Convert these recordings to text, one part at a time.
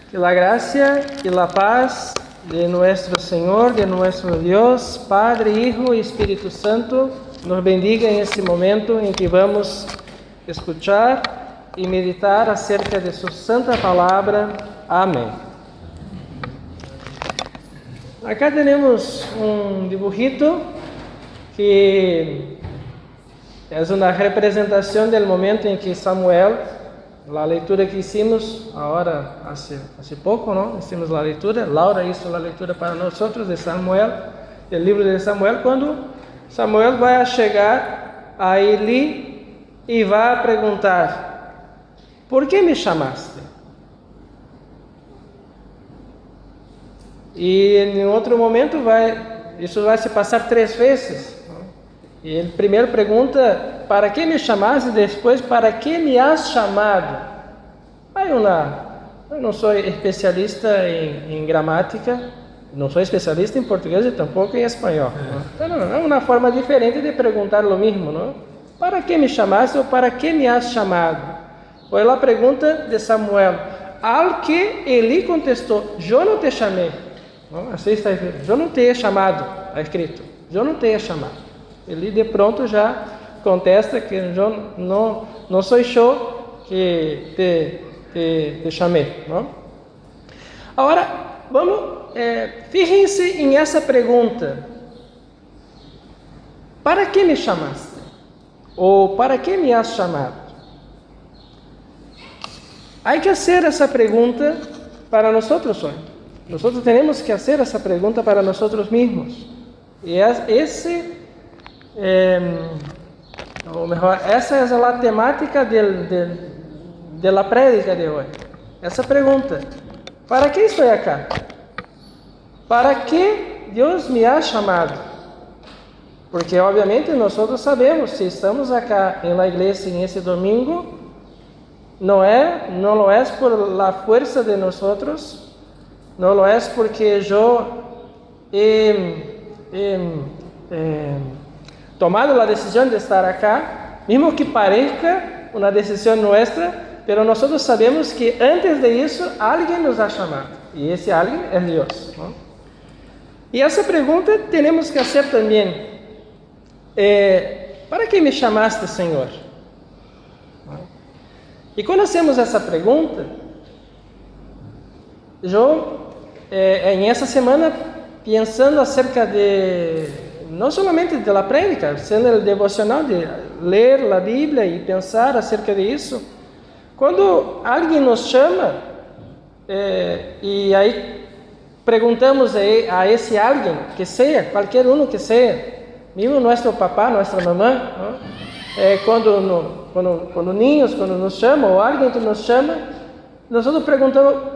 Que la gracia y la paz de nuestro Señor, de nuestro Dios, Padre, Hijo y Espíritu Santo, nos bendiga en este momento en que vamos escuchar y meditar acerca de su santa palabra. Amén. Acá tenemos un dibujito que es una representación del momento en que Samuel, la lectura que hicimos ahora hace poco, ¿no? Hicimos la lectura, Laura hizo la lectura para nosotros de Samuel, del libro de Samuel, cuando Samuel va a llegar a Eli y va a preguntar: ¿por qué me llamaste? Y en otro momento isso vai se passar 3 veces. E ele primeiro pergunta: ¿para qué me llamaste? Después: ¿para qué me has chamado? Eu não sou especialista em gramática, não sou especialista em português e tampouco em espanhol. Então, é uma forma diferente de perguntar o mesmo, não? ¿Para qué me chamaste ou para qué me has chamado? Foi a pergunta de Samuel, ao que Eli contestou: eu não te chamei. Não? Assim está escrito: eu não te he chamado. Está escrito: eu não te he chamado. Ele de pronto já contesta que eu não sou eu que te chamei. Não? Agora, fíjense em essa pergunta: ¿para que me chamaste? Ou ¿para que me has chamado? Há que fazer essa pergunta para nós hoje. Nós temos que fazer essa pergunta para nós mesmos. E essa é a temática da prédica de hoje. Essa pergunta: ¿para que estou aqui? ¿Para que Deus me ha chamado? Porque obviamente nós sabemos, se estamos aqui na igreja em esse domingo, não lo é por la fuerza de nós, não lo é porque eu tomado a decisão de estar aqui, mesmo que pareça uma decisão nossa, mas nós sabemos que antes de isso, alguém nos ha chamado, e esse alguém é Deus. ¿No? E essa pergunta temos que fazer também: ¿para que me chamaste, Senhor? ¿No? E quando hacemos essa pergunta, eu, em essa semana, pensando acerca não somente da prédica, sendo o devocional de ler a Bíblia e pensar acerca disso, quando alguém nos chama, e aí perguntamos a esse alguém, que seja, qualquer um que seja, mesmo nosso papá, nossa mamãe, quando niños, quando nos chamam, ou alguém que nos chama, nós perguntamos: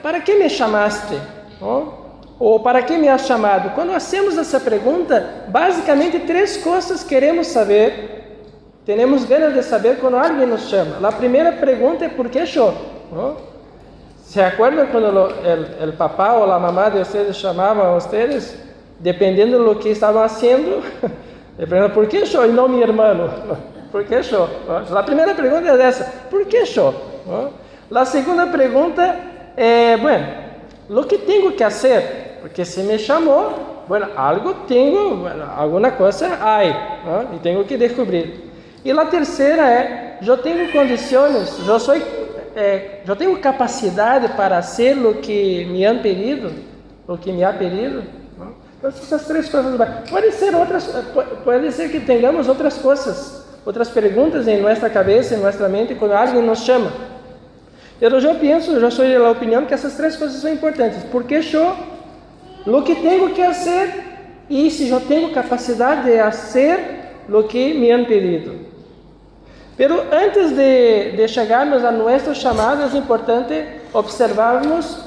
¿para que me chamaste? ¿No? Ou para que me has chamado? Quando hacemos essa pergunta, basicamente 3 coisas queremos saber, temos ganas de saber quando alguém nos chama. A primeira pergunta é: ¿por que eu? ¿No? ¿Se acuerdan quando o papá ou a mamá de vocês chamavam a vocês, dependendo do que estavam fazendo, le perguntam: ¿por que eu e não meu irmão? ¿Por que eu? A primeira pergunta é essa: ¿por que eu? A segunda pergunta é: o que tenho que fazer? Porque se me chamou, alguma coisa há, e tenho que descobrir. E a terceira é: eu tenho condições, eu tenho capacidade para fazer o que me han pedido, Então, essas 3 coisas. Pode ser que tenhamos outras coisas, outras perguntas em nossa cabeça, em nossa mente, quando alguém nos chama. Eu sou da opinião que essas 3 coisas são importantes. Porque eu, o que tenho que fazer, e se eu tenho capacidade de fazer o que me han pedido. Pero antes de chegarmos a nosso chamado, é importante observarmos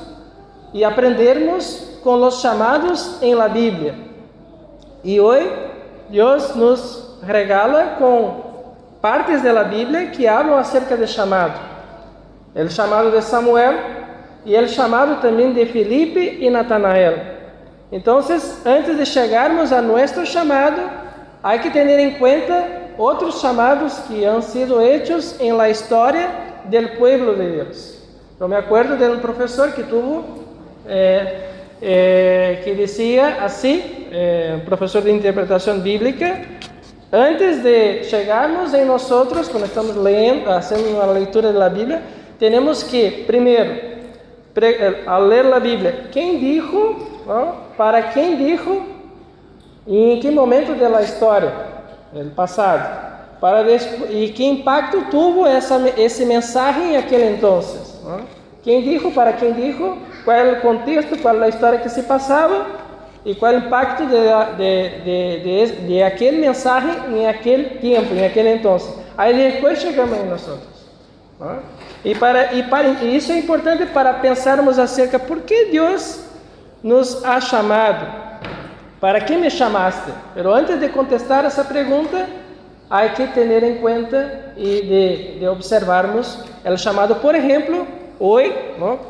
e aprendermos com os chamados em la Bíblia. E hoje, Deus nos regala com partes da Bíblia que falam acerca de chamado. O chamado de Samuel e o chamado também de Felipe e Natanael. Então, antes de chegarmos a nosso chamado, há que ter em conta outros chamados que han sido hechos en la historia del pueblo de Dios. Eu me acuerdo de um professor que tuvo, que dizia assim, professor de interpretação bíblica, antes de chegarmos em nós, quando estamos lendo, fazendo uma leitura da Bíblia, temos que, primeiro, ao ler a Bíblia, quem dijo, para quem dijo, e em que momento da história, do passado, e que impacto tuvo esse mensagem naquele entonces. Quem dijo, para quem dijo, qual é o contexto, qual é a história que se passava e qual é o impacto de aquele mensagem em aquele tempo, em aquele entonces. Aí depois chegamos em nós. E isso é importante para pensarmos acerca por que Deus nos ha chamado. ¿Para que me chamaste? Pero antes de contestar essa pergunta, há que ter em conta e de observarmos o chamado, por exemplo, hoje,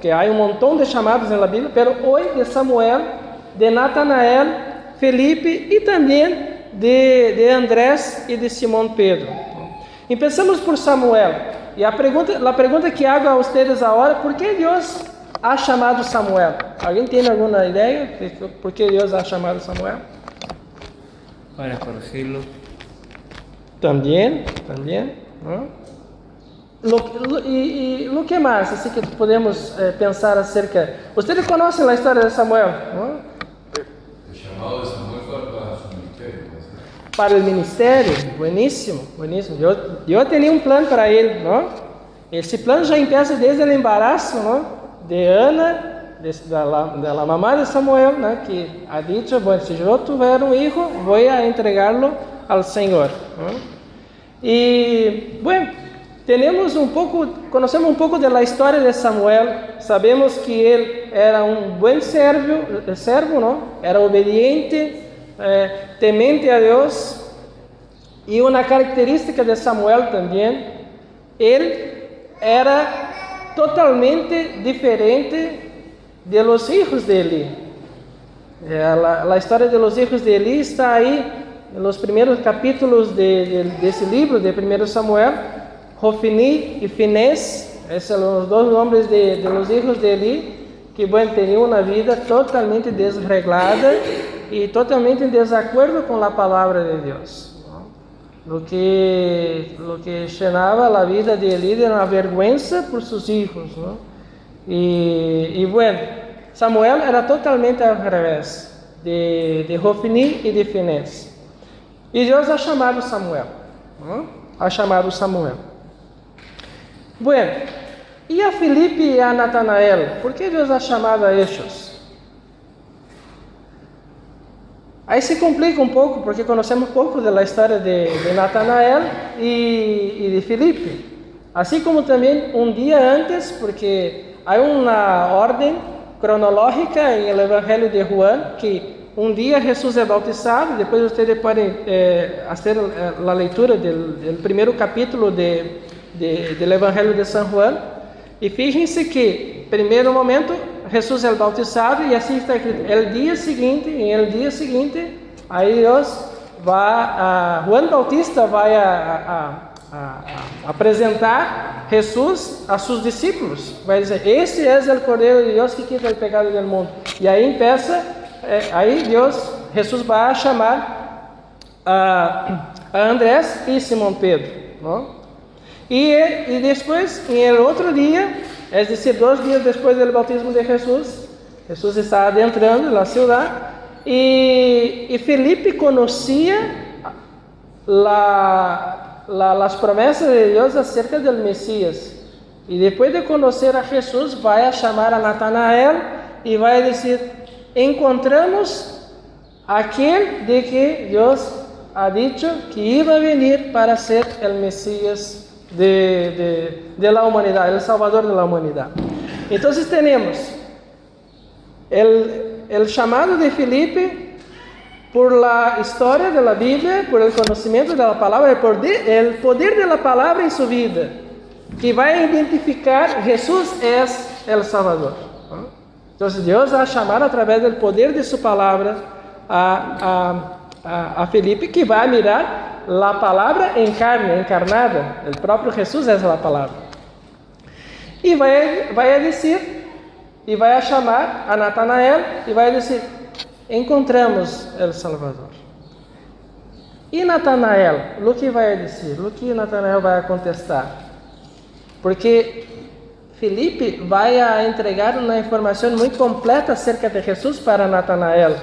que há montão de chamados na Bíblia, pero hoje de Samuel, de Natanael, Felipe e também de Andrés e de Simão Pedro. Empezamos por Samuel. E a pergunta que hago a vocês agora, por que Deus ha chamado Samuel? Alguém tem alguma ideia de por que Deus ha chamado Samuel? Para corregirlo. Também, ¿no? Lo que mais assim que podemos pensar acerca? Vocês conhecem a história de Samuel? ¿No? El llamado de Samuel fue para su ministerio. Para o ministério, bueníssimo. Eu tinha um plano para ele, não? Esse plano já começa desde o embaraço, não? De Ana, da mamá de Samuel, né? Que ha dicho, bueno, se eu tiver um filho, vou a entregá-lo ao Senhor. E, bueno, conhecemos um pouco da história de Samuel. Sabemos que ele era um bom servo, não? Era obediente, temente a Deus. E uma característica de Samuel também, ele era totalmente diferente de los hijos de Eli. A história de los hijos de Eli está aí nos primeiros capítulos desse livro de 1 Samuel. Hofni e Finés, esses são os dois nomes de los hijos de Eli, que tinham uma vida totalmente desreglada e totalmente em desacordo com a palavra de Deus. Lo que llenava a vida de Eli era uma vergüenza por seus hijos, ¿no? E bueno, Samuel era totalmente ao revés de Hofni e de Finés. E Deus ha chamado Samuel, ¿no? Ha chamado Samuel. Bueno, e a Felipe e a Natanael? Por que Deus ha chamado a estes? Aí se complica um pouco, porque conhecemos pouco da história de Natanael e de Felipe. Assim como também um dia antes, porque há uma ordem cronológica em el Evangelho de Juan, que um dia Jesus é bautizado, depois vocês podem fazer a leitura do primeiro capítulo do Evangelho de São Juan, e fíjense que, primeiro momento, Jesus é bautizado, e assim está escrito, el dia seguinte, aí Deus Juan Bautista vai apresentar Jesus a seus discípulos, vai dizer, esse é o Cordeiro de Deus que quita o pecado do mundo, e aí aí Jesus vai chamar a Andrés e Simão Pedro, não? E depois, em outro dia, é decir, 2 dias depois do batismo de Jesus, Jesus está adentrando na cidade, e Felipe conhecia as promessas de Deus acerca do Messias. E depois de conhecer a Jesus, vai a chamar a Natanael e vai dizer, encontramos aquele de que Deus ha dicho que iba a venir para ser o Messias de la humanidad, el Salvador de la humanidad. Entonces tenemos el llamado de Felipe por la historia de la Biblia, por el conocimiento de la palabra, el poder de la palabra en su vida, que va a identificar Jesús es el Salvador. Entonces Dios va a llamar a través del poder de su palabra a Felipe, que va a mirar la palabra en carne, encarnada. El propio Jesús es la palabra. E vai a dizer, e vai a chamar a Natanael, e vai a dizer, encontramos o Salvador. E Natanael, o que vai dizer? O que Natanael vai contestar? Porque Felipe vai a entregar uma informação muito completa acerca de Jesus para Natanael.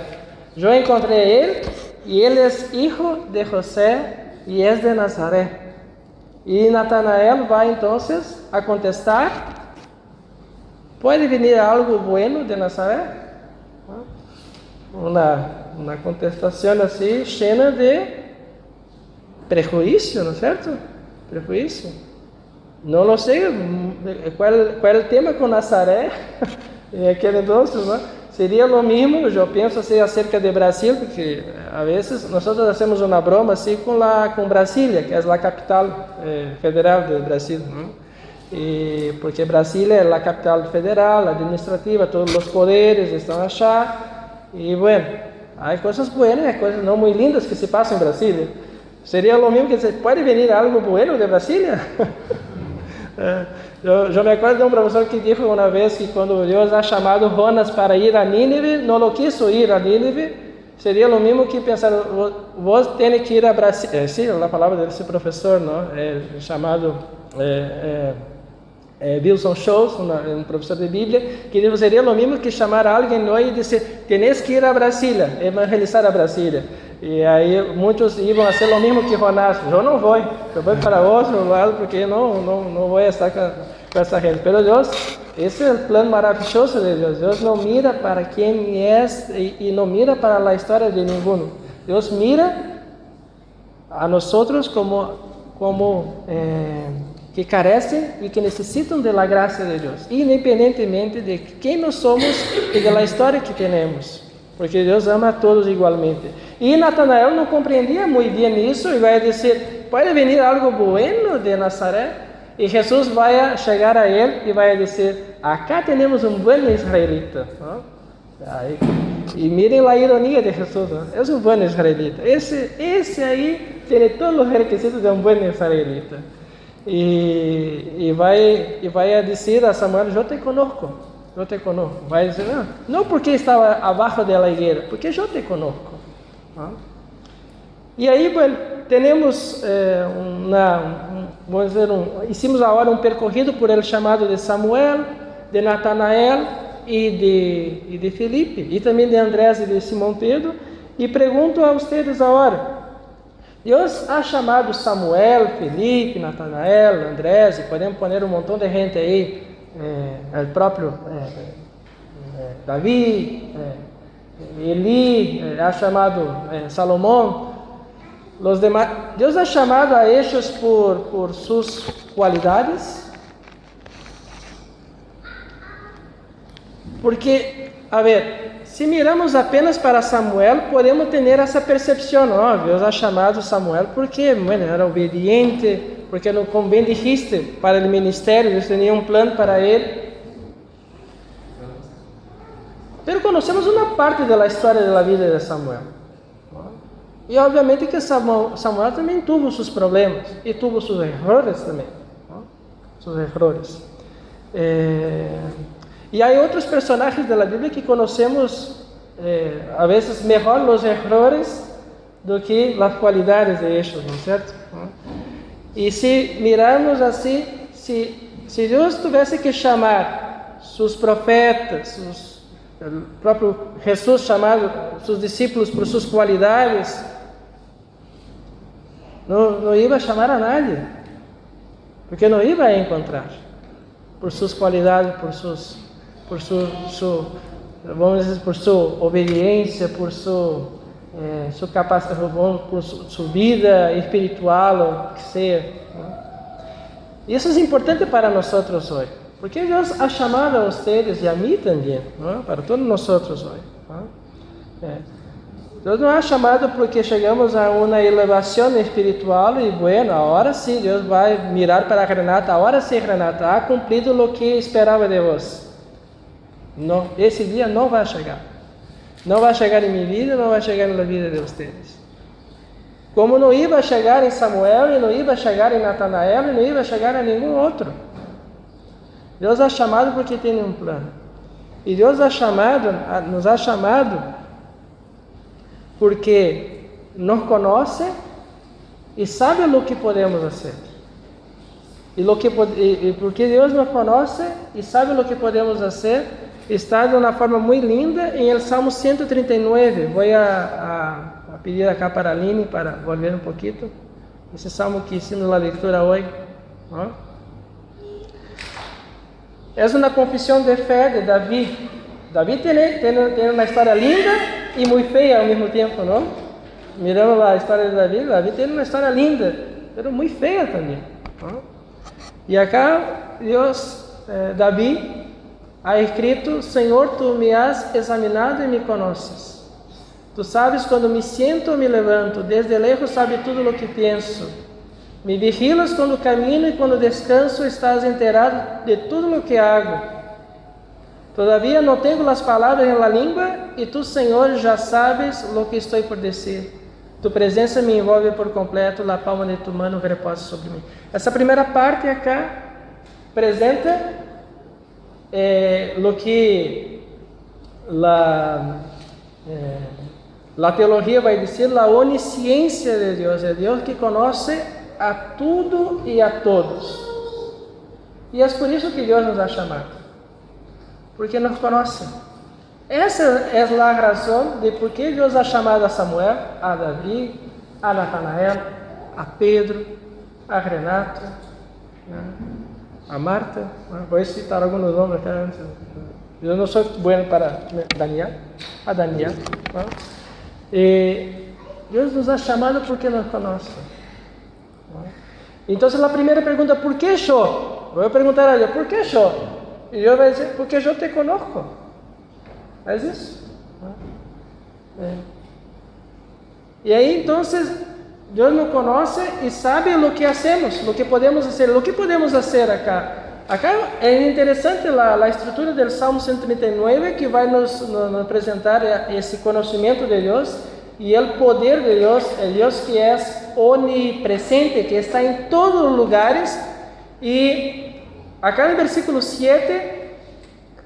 Eu encontrei ele, e ele é filho de José e é de Nazaré. E Natanael vai então a contestar, pode vir algo bueno de Nazaré? Uma contestação assim, cheia de prejuízo, ¿no es cierto? Prejuízo. No lo sé cuál es el tema con Nazaré en aquel entonces, ¿no? Sería lo mismo, yo pienso así acerca de Brasil, porque a veces nosotros hacemos una broma así con Brasilia, que es la capital federal de Brasil, ¿no? Y porque Brasilia es la capital federal, administrativa, todos los poderes están allá, y bueno, hay cosas buenas, hay cosas no muy lindas que se pasan en Brasilia. Sería lo mismo que dizer, pode vir algo bueno de Brasília? Eu me acordo de um professor que disse uma vez que quando Deus ha chamado Jonas para ir a Nínive, não lo quiso ir a Nínive, seria o mesmo que pensar, vos tem que ir a Brasília. Sim, a palavra desse professor, não? Chamado Wilson Schultz, um professor de Bíblia, que seria o mesmo que chamar alguém e dizer, tenéis que ir a Brasília, evangelizar a Brasília. E aí muitos iam a ser o mesmo que Jonás. Eu não vou para outro lado porque não vou estar com essa gente. Mas Deus, esse é o plano maravilhoso de Deus. Deus não mira para quem é e não mira para a história de ninguém. Deus mira a nós como que carecem e que necessitam da graça de Deus, independentemente de quem nós somos e da história que temos. Porque Deus ama a todos igualmente. E Natanael não compreendia muito bem isso e vai dizer, pode vir algo bueno de Nazaré? E Jesus vai chegar a ele e vai dizer, acá temos um bom israelita. E mirem a ironia de Jesus, é um bom israelita. Esse aí tem todos os requisitos de um bom israelita. E vai dizer a Samuel, eu te conozco. Eu te conozco. Vai dizer, não porque estava abaixo da higuera, porque eu te conozco. E aí, bueno, temos vamos dizer, hicimos agora um percorrido por ele chamado de Samuel, de Natanael e de Felipe, e também de Andrés e de Simão Pedro, e pergunto a vocês agora, Deus ha chamado Samuel, Felipe, Natanael, Andrés, e podemos pôr um montão de gente aí, o próprio Davi, Eli, ha chamado Salomão, os demais. Deus ha chamado a estes por suas qualidades, porque, a ver, se miramos apenas para Samuel, podemos ter essa percepção, Deus ha chamado Samuel porque, bueno, era obediente, porque, como bem dijiste, para o ministério, Deus tinha um plano para ele. Mas conhecemos uma parte da história da vida de Samuel. E, obviamente, que Samuel também teve seus problemas e teve seus erros também. Seus erros. E há outros personagens da Bíblia que conhecemos, a vezes, melhor os erros do que as qualidades de eles, não é certo? E se mirarmos assim, se Deus tivesse que chamar seus profetas, o próprio Jesus chamado seus discípulos por suas qualidades, não ia chamar a nadie, porque não ia encontrar por suas qualidades, por vamos dizer, por sua obediência, por sua capacidade, por sua vida espiritual, o que seja. Isso é importante para nós hoje, porque Deus ha chamado a vocês e a mim também, para todos nós hoje. Deus não ha chamado porque chegamos a uma elevação espiritual e, bueno, agora sim, Deus vai mirar para Renata, agora sim, Renata, ha cumprido o que esperava de vós. Não, esse dia não vai chegar. Não vai chegar em minha vida, não vai chegar na vida de vocês. Como não ia chegar em Samuel, e não ia chegar em Natanael, e não ia chegar a nenhum outro. Deus ha chamado porque tem um plano. E Deus nos ha chamado porque nos conhece e sabe o que podemos fazer. E porque Deus nos conhece e sabe o que podemos fazer, está de uma forma muito linda em el Salmo 139. Vou a pedir acá para a Aline para volver um pouquinho. Esse salmo que hicimos a leitura hoje. É uma confissão de fé de Davi. Davi tem uma história linda e muito feia ao mesmo tempo, não? Mirando a história de Davi, Davi tem uma história linda, mas muito feia também. E acá Davi ha escrito: Senhor, tu me has examinado e me conoces. Tu sabes quando me siento ou me levanto, desde lejos sabes tudo o que penso. Me vigilas quando caminho e quando descanso, estás enterado de tudo o que hago. Todavia não tenho as palavras na língua, e tu, Senhor, já sabes o que estou por dizer. Tu presença me envolve por completo, a palma de tu mano reposa sobre mim. Essa primeira parte acá apresenta o que a teologia vai dizer, a onisciência de Deus. É Deus que conhece a tudo e a todos. E é por isso que Deus nos ha chamado, porque nos conhece. Essa é a razão de por que Deus ha chamado a Samuel, a Davi, a Natanael, a Pedro, a Renato, a Marta. Vou citar alguns nomes aqui antes. Eu não sou bueno para a Daniel. E Deus nos ha chamado porque nos conhece. Então, a primeira pergunta, ¿por que eu? Vou perguntar a Deus, ¿por que eu? E Deus vai dizer, porque eu te conozco. É isso? E aí, então, Deus nos conhece e sabe o que hacemos, o que podemos fazer. O que podemos fazer acá? Acá é interessante a estrutura do Salmo 139, que vai nos apresentar esse conhecimento de Deus e o poder de Deus, o Deus que é onipresente, que está em todos os lugares. E acá no versículo 7,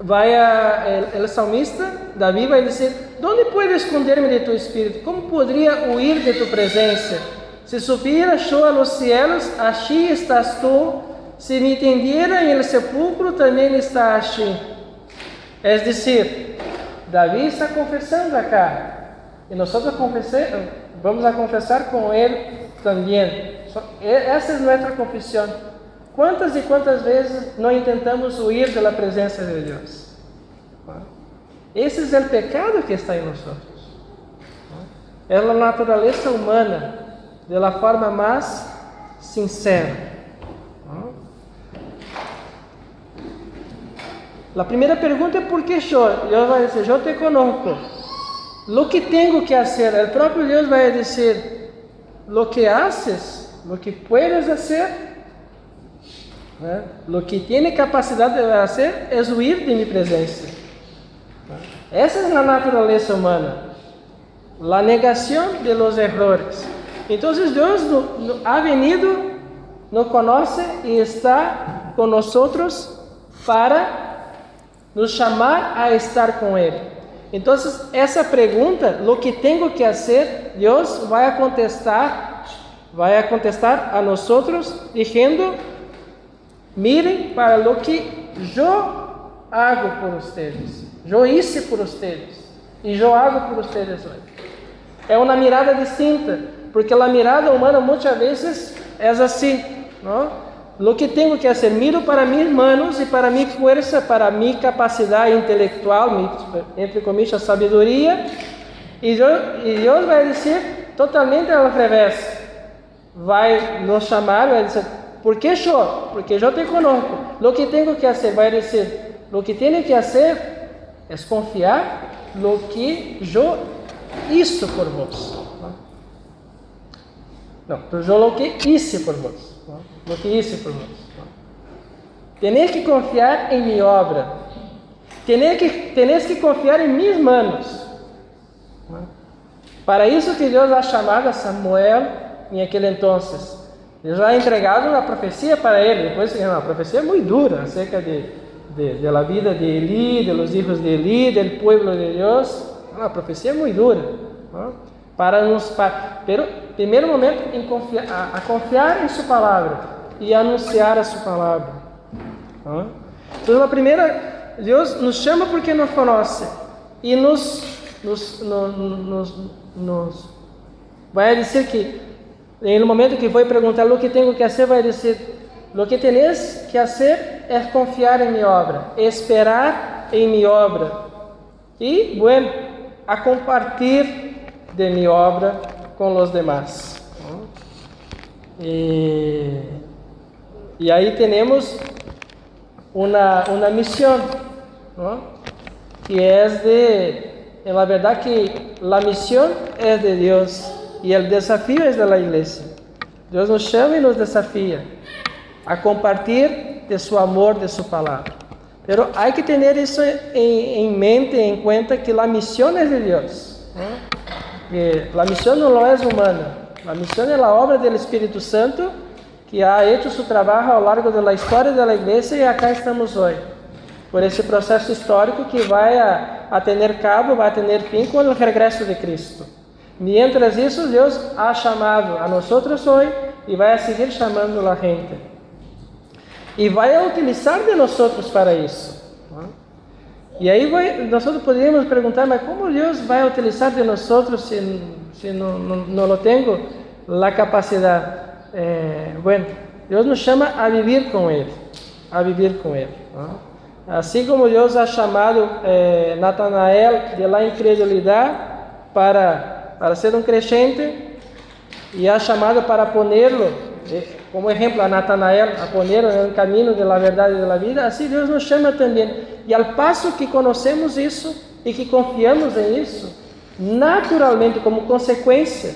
o salmista, Davi, vai dizer: ¿Dónde puedo esconder-me de tu espírito? Como poderia huir de tu presença? Se subiera yo a los cielos, allí estás tú. Se me tendiera en el sepulcro, também está allí. É decir, Davi está confessando acá. E nós vamos a confessar com ele também. Essa é nossa confissão. Quantas e quantas vezes não intentamos huir da presença de Deus? Esse é o pecado que está em nós. É a natureza humana, da forma mais sincera. A primeira pergunta é: por que eu? Deus vai dizer: eu te conozco. Lo que tenho que fazer? O próprio Deus vai dizer: lo que haces, lo que puedes hacer, lo que tiene capacidade de fazer é huir de minha presença. Essa é a natureza humana, a negação de los errores. Então, Deus ha venido, nos conhece e está com nós para nos chamar a estar com Ele. Então, essa pergunta, o que tenho que fazer, Deus vai contestar a nós, dizendo: mirem para o que eu hago por vocês, eu hice por vocês e eu hago por vocês hoje. É uma mirada distinta, porque a mirada humana muitas vezes é assim, não? O que tenho que fazer? Miro para mis manos e para minha força, para minha capacidade intelectual, entre comillas, sabedoria, e Deus vai dizer totalmente ao revés. Vai nos chamar, vai dizer: por que eu? Porque eu te conozco. O que tenho que fazer? Vai dizer: o que tenho que fazer é confiar no que eu hice por vós. Não, eu o que hice por vós. Lo que hice por vós. Tenéis que confiar em minha obra. Tenéis que confiar em minhas manos. Para isso que Deus ha chamado a Samuel em aquele entonces. Deus ha entregado uma profecia para ele. Depois, a profecia é muito dura acerca de de la vida de Elí, de los hijos de Elí, del pueblo de Dios. Uma profecia muito dura, ¿no? Pero primeiro momento a confiar em sua palavra e anunciar a sua palavra, ¿no? Então, a primeira, Deus nos chama porque nos conhece e nos vai dizer que no momento que foi perguntar o que tenho que fazer, vai dizer: lo que tenéis que hacer é confiar em minha obra, esperar em minha obra e, bueno, a compartir de minha obra com os demás. E aí temos uma missão, ¿no? Que é na verdade que a missão é de Deus e o desafio é da igreja. Deus nos chama e nos desafia a compartir de su amor, de su palavra. Pero hay que tener eso en mente, en cuenta, que la misión es de Dios, ¿no? Que la misión no lo es humana. La misión es la obra del Espíritu Santo, que ha hecho su trabajo a lo largo de la historia de la iglesia, y acá estamos hoy, por ese proceso histórico que vai a tener cabo, vai a tener fin con el regreso de Cristo. Mientras eso, Dios ha chamado a nosotros hoy y vai a seguir chamando a la gente. E vai a utilizar de nós para isso. E aí nós poderíamos perguntar, mas como Deus vai utilizar de nós se não lo tenho a capacidade? Bueno, Deus nos chama a viver com Ele, a viver com Ele. Assim como Deus ha chamado Natanael de la incredulidade para ser um crente, e ha chamado para ponerlo como exemplo a Natanael, a ponerlo no caminho da verdade e da vida, assim Deus nos chama também. E ao passo que conhecemos isso e que confiamos em isso, naturalmente, como consequência,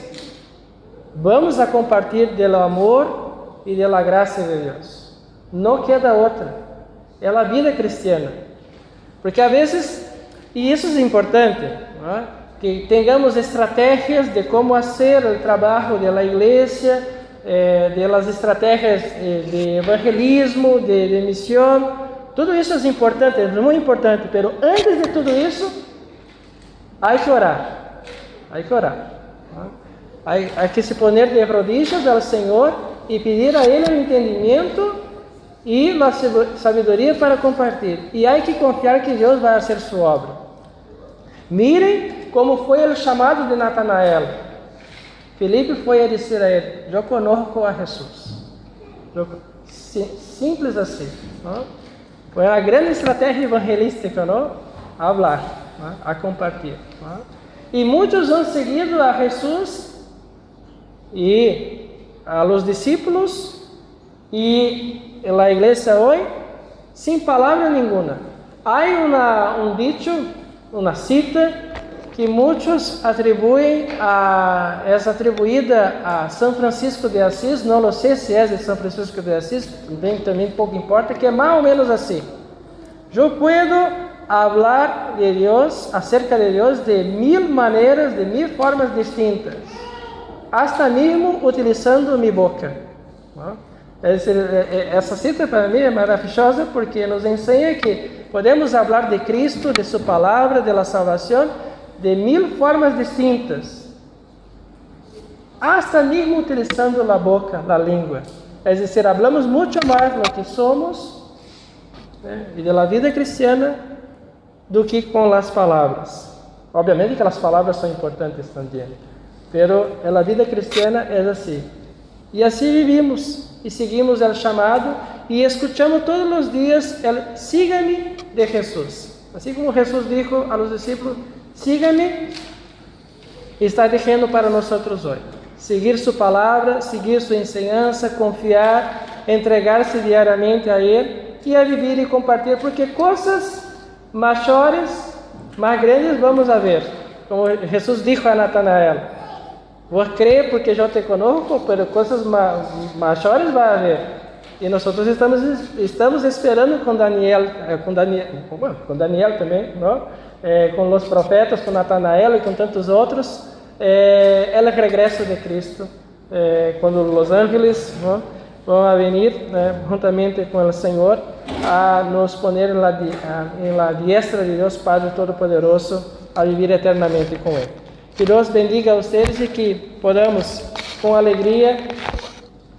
vamos a compartilhar do amor e da graça de Deus. Não queda outra. É a vida cristiana. Porque a vezes, e isso é importante, não é? Que tenhamos estratégias de como fazer o trabalho da igreja, de las estratégias de evangelismo, de missão. Tudo isso é importante, é muito importante, mas antes de tudo isso, há que orar. Há que orar. Há que se poner de rodillas ao Senhor e pedir a Ele o entendimento e a sabedoria para compartilhar. E há que confiar que Deus vai fazer sua obra. Mirem como foi o chamado de Natanael. Felipe foi a dizer a ele: eu conozco a Jesus. Simples assim, não? Foi uma grande estratégia evangelística, não? A falar, não? A compartilhar, não? E muitos han seguido a Jesus e a los discípulos e a igreja hoje sem palavra nenhuma. Há um dicho, uma cita que muitos atribuem é atribuída a São Francisco de Assis, não sei se é de São Francisco de Assis, também pouco importa, que é mais ou menos assim: eu puedo falar de Deus, acerca de Deus, de 1000 maneiras, de 1000 formas distintas, hasta mesmo utilizando minha boca. Essa cita para mim é maravilhosa porque nos ensina que podemos falar de Cristo, de sua palavra, de la salvação, de 1000 formas distintas, hasta mesmo utilizando a boca, a língua. É dizer, hablamos muito mais do que somos, né, e da vida cristiana do que com as palavras. Obviamente que as palavras são importantes também, mas a vida cristiana é assim. E assim vivimos e seguimos o chamado e escutamos todos os dias el sígame de Jesus. Assim como Jesus disse aos discípulos: sígame, está dizendo para nós hoje. Seguir sua palavra, seguir sua enseñança, confiar, entregar-se diariamente a Ele e a viver e compartilhar, porque coisas maiores, mais grandes vamos a ver. Como Jesus disse a Natanael: vos crê porque eu te conozco, mas coisas maiores vai haver. E nós estamos esperando com Daniel também, não? Com os profetas, com Natanael e com tantos outros, o regresso de Cristo, quando os ángeles vão a venir, juntamente com o Senhor, a nos poner en la diestra de Dios Padre Todopoderoso, a vivir eternamente com Ele. Que Deus bendiga a vocês e que podamos, com alegria,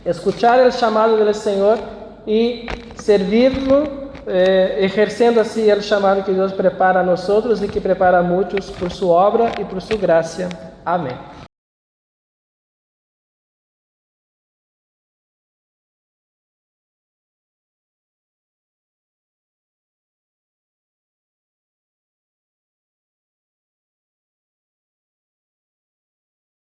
escuchar o chamado do Senhor e servi-lo, ejercendo assim o chamado que Deus prepara a nós e que prepara a muitos por sua obra e por sua graça. Amém.